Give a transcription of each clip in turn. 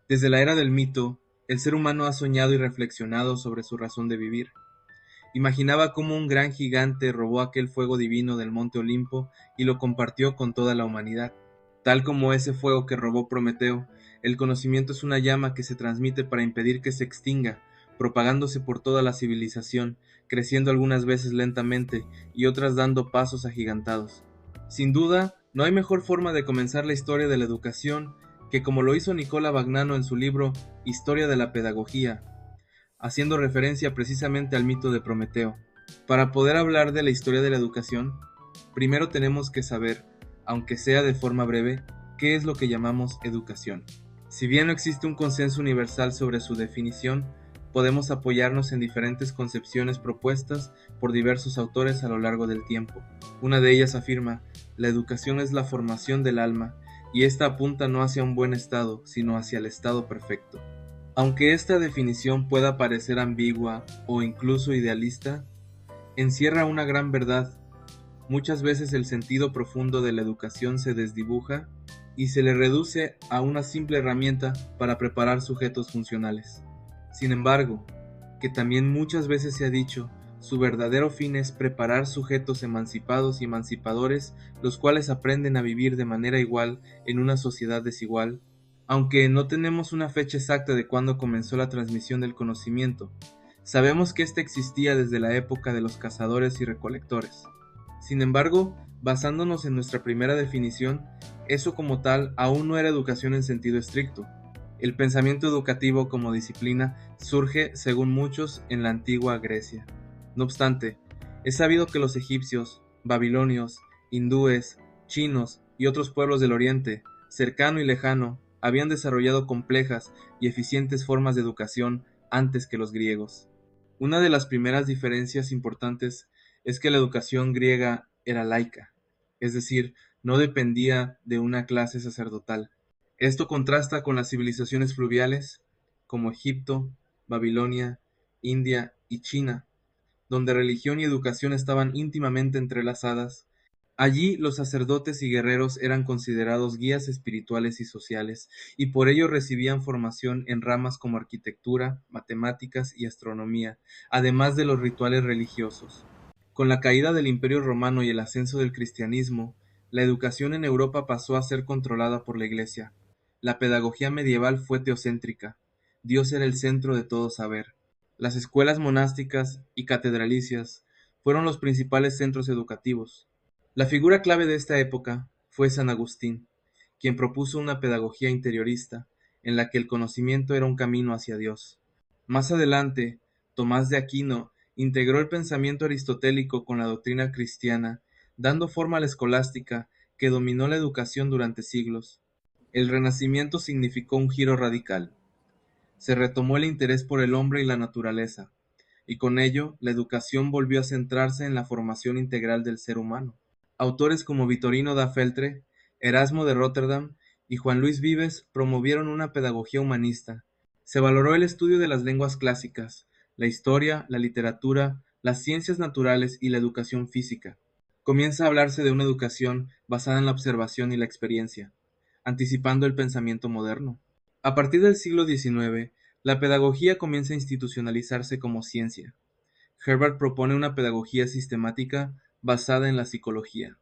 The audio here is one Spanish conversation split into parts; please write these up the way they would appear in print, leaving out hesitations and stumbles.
Desde la era del mito, el ser humano ha soñado y reflexionado sobre su razón de vivir. Imaginaba cómo un gran gigante robó aquel fuego divino del monte Olimpo y lo compartió con toda la humanidad. Tal como ese fuego que robó Prometeo, el conocimiento es una llama que se transmite para impedir que se extinga, propagándose por toda la civilización, creciendo algunas veces lentamente y otras dando pasos agigantados. Sin duda, no hay mejor forma de comenzar la historia de la educación que como lo hizo Nicola Bagnano en su libro Historia de la Pedagogía, haciendo referencia precisamente al mito de Prometeo. Para poder hablar de la historia de la educación, primero tenemos que saber, aunque sea de forma breve, qué es lo que llamamos educación. Si bien no existe un consenso universal sobre su definición, podemos apoyarnos en diferentes concepciones propuestas por diversos autores a lo largo del tiempo. Una de ellas afirma: la educación es la formación del alma, y esta apunta no hacia un buen estado, sino hacia el estado perfecto. Aunque esta definición pueda parecer ambigua o incluso idealista, encierra una gran verdad. Muchas veces el sentido profundo de la educación se desdibuja y se le reduce a una simple herramienta para preparar sujetos funcionales. Sin embargo, que también muchas veces se ha dicho, su verdadero fin es preparar sujetos emancipados y emancipadores, los cuales aprenden a vivir de manera igual en una sociedad desigual. Aunque no tenemos una fecha exacta de cuándo comenzó la transmisión del conocimiento, sabemos que ésta existía desde la época de los cazadores y recolectores. Sin embargo, basándonos en nuestra primera definición, eso como tal aún no era educación en sentido estricto. El pensamiento educativo como disciplina surge, según muchos, en la antigua Grecia. No obstante, es sabido que los egipcios, babilonios, hindúes, chinos y otros pueblos del Oriente, cercano y lejano, habían desarrollado complejas y eficientes formas de educación antes que los griegos. Una de las primeras diferencias importantes es que la educación griega era laica, es decir, no dependía de una clase sacerdotal. Esto contrasta con las civilizaciones fluviales, como Egipto, Babilonia, India y China, donde religión y educación estaban íntimamente entrelazadas. Allí los sacerdotes y guerreros eran considerados guías espirituales y sociales, y por ello recibían formación en ramas como arquitectura, matemáticas y astronomía, además de los rituales religiosos. Con la caída del Imperio Romano y el ascenso del cristianismo, la educación en Europa pasó a ser controlada por la Iglesia. La pedagogía medieval fue teocéntrica. Dios era el centro de todo saber. Las escuelas monásticas y catedralicias fueron los principales centros educativos. La figura clave de esta época fue San Agustín, quien propuso una pedagogía interiorista, en la que el conocimiento era un camino hacia Dios. Más adelante, Tomás de Aquino integró el pensamiento aristotélico con la doctrina cristiana, dando forma a la escolástica que dominó la educación durante siglos. El Renacimiento significó un giro radical. Se retomó el interés por el hombre y la naturaleza, y con ello la educación volvió a centrarse en la formación integral del ser humano. Autores como Vittorino da Feltre, Erasmo de Róterdam y Juan Luis Vives promovieron una pedagogía humanista. Se valoró el estudio de las lenguas clásicas, la historia, la literatura, las ciencias naturales y la educación física. Comienza a hablarse de una educación basada en la observación y la experiencia, anticipando el pensamiento moderno. A partir del siglo XIX, la pedagogía comienza a institucionalizarse como ciencia. Herbert propone una pedagogía sistemática basada en la psicología.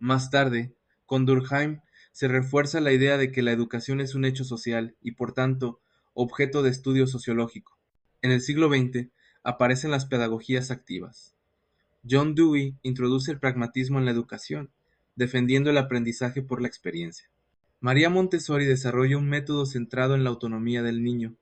Más tarde, con Durkheim, se refuerza la idea de que la educación es un hecho social y, por tanto, objeto de estudio sociológico. En el siglo XX aparecen las pedagogías activas. John Dewey introduce el pragmatismo en la educación, defendiendo el aprendizaje por la experiencia. María Montessori desarrolla un método centrado en la autonomía del niño.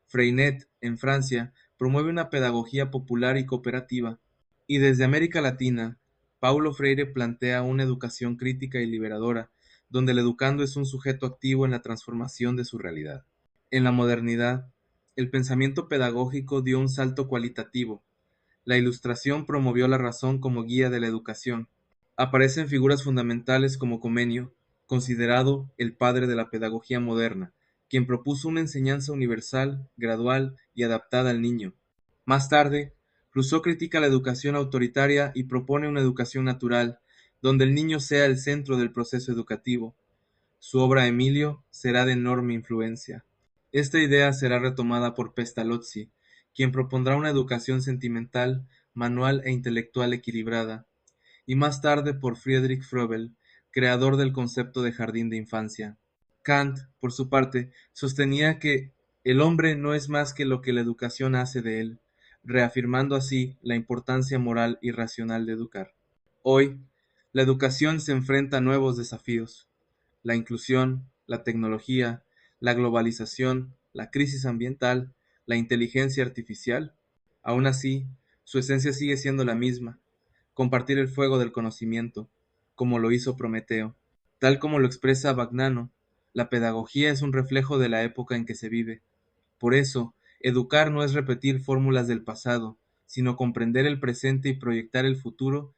Freinet, en Francia, promueve una pedagogía popular y cooperativa, y desde América Latina, Paulo Freire plantea una educación crítica y liberadora, donde el educando es un sujeto activo en la transformación de su realidad. En la modernidad, el pensamiento pedagógico dio un salto cualitativo. La Ilustración promovió la razón como guía de la educación. Aparecen figuras fundamentales como Comenio, considerado el padre de la pedagogía moderna, quien propuso una enseñanza universal, gradual y adaptada al niño. Más tarde, Rousseau critica la educación autoritaria y propone una educación natural, donde el niño sea el centro del proceso educativo. Su obra Emilio será de enorme influencia. Esta idea será retomada por Pestalozzi, quien propondrá una educación sentimental, manual e intelectual equilibrada, y más tarde por Friedrich Froebel, creador del concepto de jardín de infancia. Kant, por su parte, sostenía que el hombre no es más que lo que la educación hace de él, reafirmando así la importancia moral y racional de educar. Hoy, la educación se enfrenta a nuevos desafíos: la inclusión, la tecnología, la globalización, la crisis ambiental, la inteligencia artificial. Aún así, su esencia sigue siendo la misma: compartir el fuego del conocimiento, como lo hizo Prometeo. Tal como lo expresa Bagnano, la pedagogía es un reflejo de la época en que se vive. Por eso, educar no es repetir fórmulas del pasado, sino comprender el presente y proyectar el futuro